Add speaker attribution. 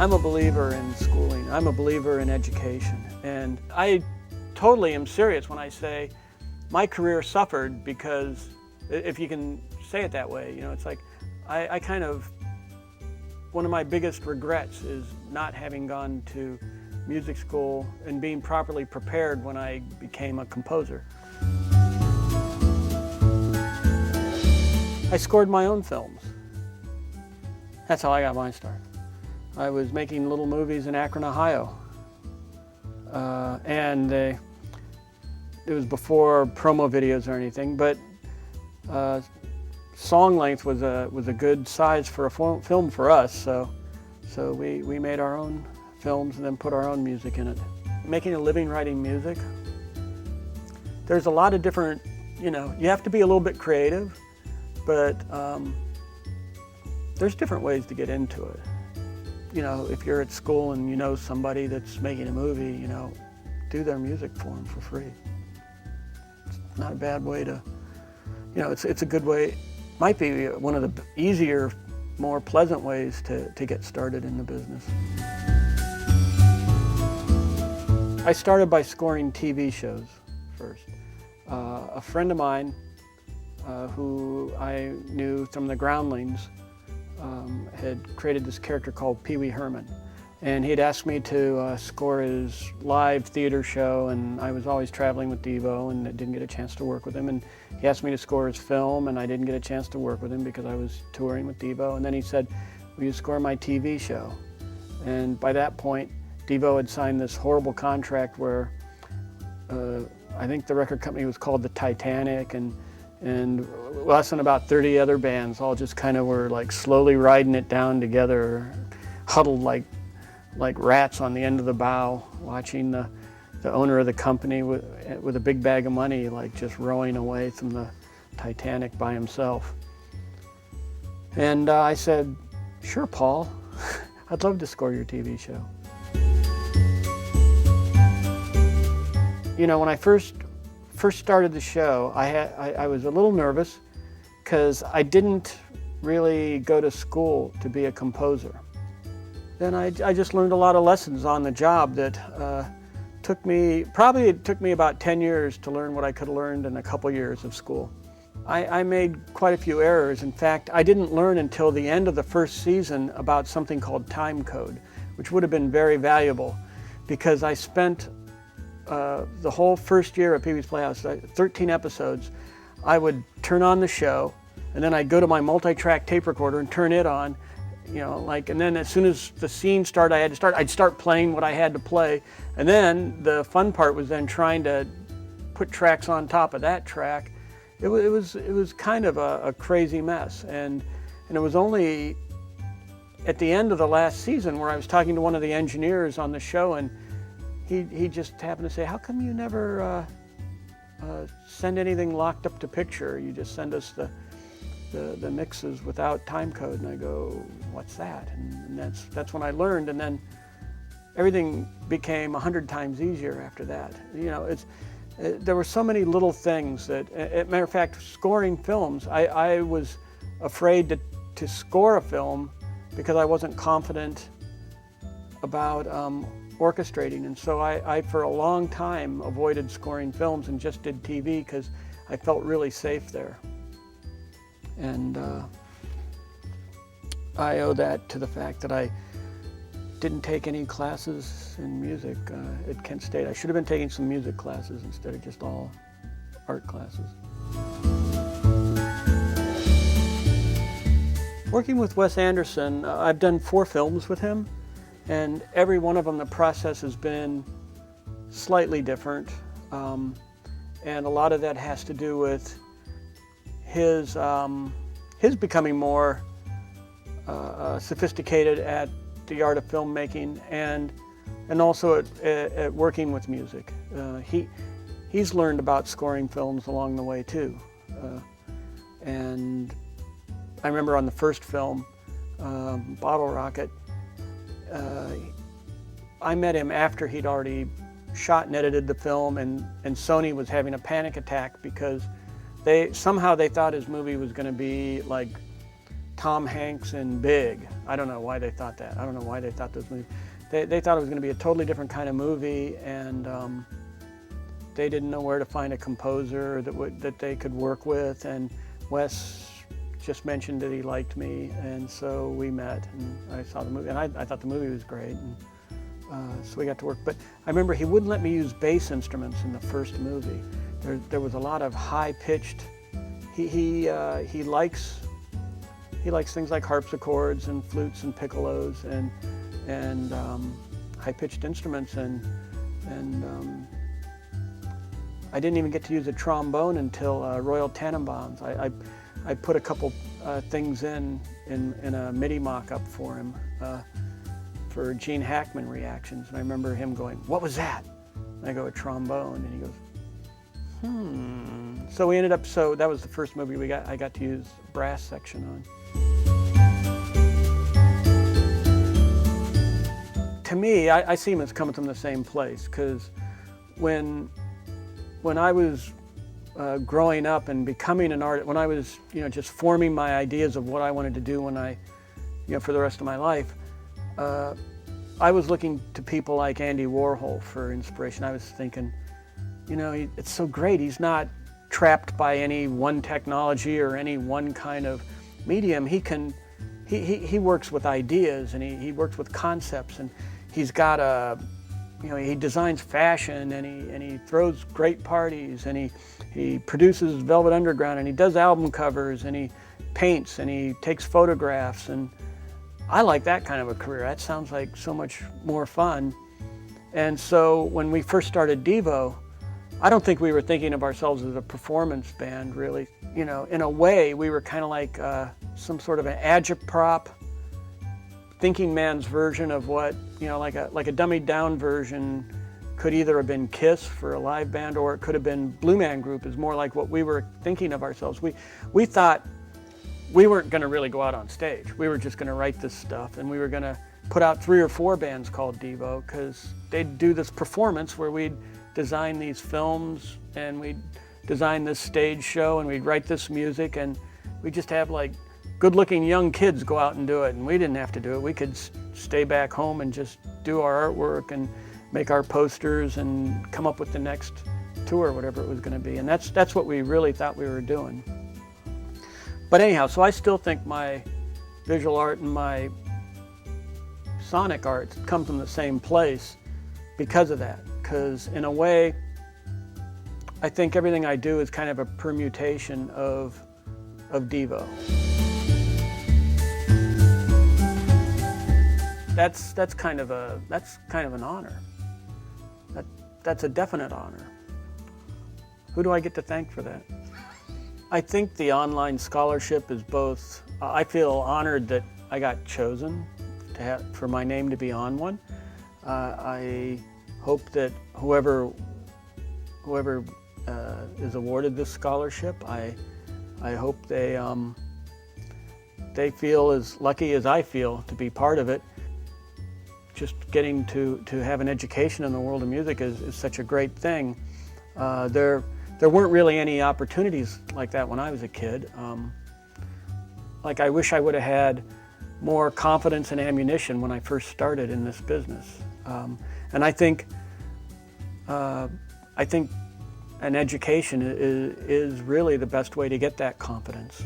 Speaker 1: I'm a believer in schooling. I'm a believer in education. And I totally am serious when I say my career suffered because, if you can say it that way, it's like I kind of, one of my biggest regrets is not having gone to music school and being properly prepared when I became a composer. I scored my own films. That's how I got my start. I was making little movies in Akron, Ohio. And it was before promo videos or anything, but song length was a good size for a film for us, so we made our own films and then put our own music in it. Making a living writing music, there's a lot of different, you have to be a little bit creative, but there's different ways to get into it. If you're at school and you know somebody that's making a movie, do their music for them for free. It's not a bad way to, it's a good way. Might be one of the easier, more pleasant ways to get started in the business. I started by scoring TV shows first. A friend of mine who I knew from the Groundlings had created this character called Pee Wee Herman. And he'd asked me to score his live theater show, and I was always traveling with DEVO and didn't get a chance to work with him. And he asked me to score his film, and I didn't get a chance to work with him because I was touring with DEVO. And then he said, "Will you score my TV show?" And by that point, DEVO had signed this horrible contract where I think the record company was called the Titanic, and us and about 30 other bands all just kind of were like slowly riding it down together, huddled like rats on the end of the bow, watching the owner of the company with a big bag of money, like just rowing away from the Titanic by himself. And I said, "Sure, Paul, I'd love to score your TV show." When I first started the show, I was a little nervous because I didn't really go to school to be a composer. Then I just learned a lot of lessons on the job that it took me about 10 years to learn what I could have learned in a couple years of school. I made quite a few errors. In fact, I didn't learn until the end of the first season about something called time code, which would have been very valuable because I spent the whole first year at Pee Wee's Playhouse, 13 episodes. I would turn on the show, and then I'd go to my multi-track tape recorder and turn it on, and then as soon as the scene started, I'd start playing what I had to play. And then the fun part was then trying to put tracks on top of that track. It was kind of a crazy mess. And it was only at the end of the last season where I was talking to one of the engineers on the show, and he just happened to say, "How come you never send anything locked up to picture? You just send us the mixes without time code." And I go, "What's that?" And that's when I learned, and then everything became 100 times easier after that. There were so many little things that, matter of fact, scoring films, I was afraid to score a film because I wasn't confident about orchestrating, and so I for a long time avoided scoring films and just did TV because I felt really safe there. And I owe that to the fact that I didn't take any classes in music at Kent State. I should have been taking some music classes instead of just all art classes. Working with Wes Anderson, I've done 4 films with him, and every one of them the process has been slightly different, and a lot of that has to do with his becoming more sophisticated at the art of filmmaking and also at working with music. He's learned about scoring films along the way too. And I remember on the first film, Bottle Rocket, I met him after he'd already shot and edited the film, and Sony was having a panic attack because somehow they thought his movie was going to be like Tom Hanks in Big. I don't know why they thought that. I don't know why they thought those movies. They thought it was going to be a totally different kind of movie, and they didn't know where to find a composer that they could work with. And Wes just mentioned that he liked me, and so we met, and I saw the movie, and I thought the movie was great, and so we got to work. But I remember he wouldn't let me use bass instruments in the first movie. There was a lot of high-pitched. He likes things like harpsichords and flutes and piccolos and high-pitched instruments, and I didn't even get to use a trombone until Royal Tannenbaums. I put a couple things in a MIDI mock-up for him for Gene Hackman reactions, and I remember him going, "What was that?" And I go, "A trombone," and he goes, So we ended up, so that was the first movie I got to use brass section on. To me, I see them as coming from the same place, because when I was growing up and becoming an artist, when I was just forming my ideas of what I wanted to do for the rest of my life, I was looking to people like Andy Warhol for inspiration. I was thinking, it's so great. He's not trapped by any one technology or any one kind of medium. He works with ideas, and he works with concepts, and he's got he designs fashion, and he throws great parties, and he produces Velvet Underground, and he does album covers, and he paints, and he takes photographs, and I like that kind of a career. That sounds like so much more fun. And so when we first started DEVO, I don't think we were thinking of ourselves as a performance band, really. In a way, we were kind of like some sort of an agitprop, thinking man's version of what, like a dummied down version could either have been KISS for a live band, or it could have been Blue Man Group, is more like what we were thinking of ourselves. We thought we weren't going to really go out on stage. We were just going to write this stuff, and we were going to put out 3 or 4 bands called DEVO, because they'd do this performance where we'd design these films, and we'd design this stage show, and we'd write this music, and we'd just have like good-looking young kids go out and do it, and we didn't have to do it. We could stay back home and just do our artwork and make our posters and come up with the next tour, whatever it was going to be. And that's what we really thought we were doing. But anyhow, so I still think my visual art and my sonic art come from the same place because of that. Because in a way, I think everything I do is kind of a permutation of DEVO. That's kind of an honor. That's a definite honor. Who do I get to thank for that? I think the online scholarship is both. I feel honored that I got chosen for my name to be on one. I hope that whoever is awarded this scholarship, I hope they feel as lucky as I feel to be part of it. Just getting to have an education in the world of music is such a great thing. There weren't really any opportunities like that when I was a kid. Like, I wish I would have had more confidence and ammunition when I first started in this business. And I think an education is really the best way to get that confidence.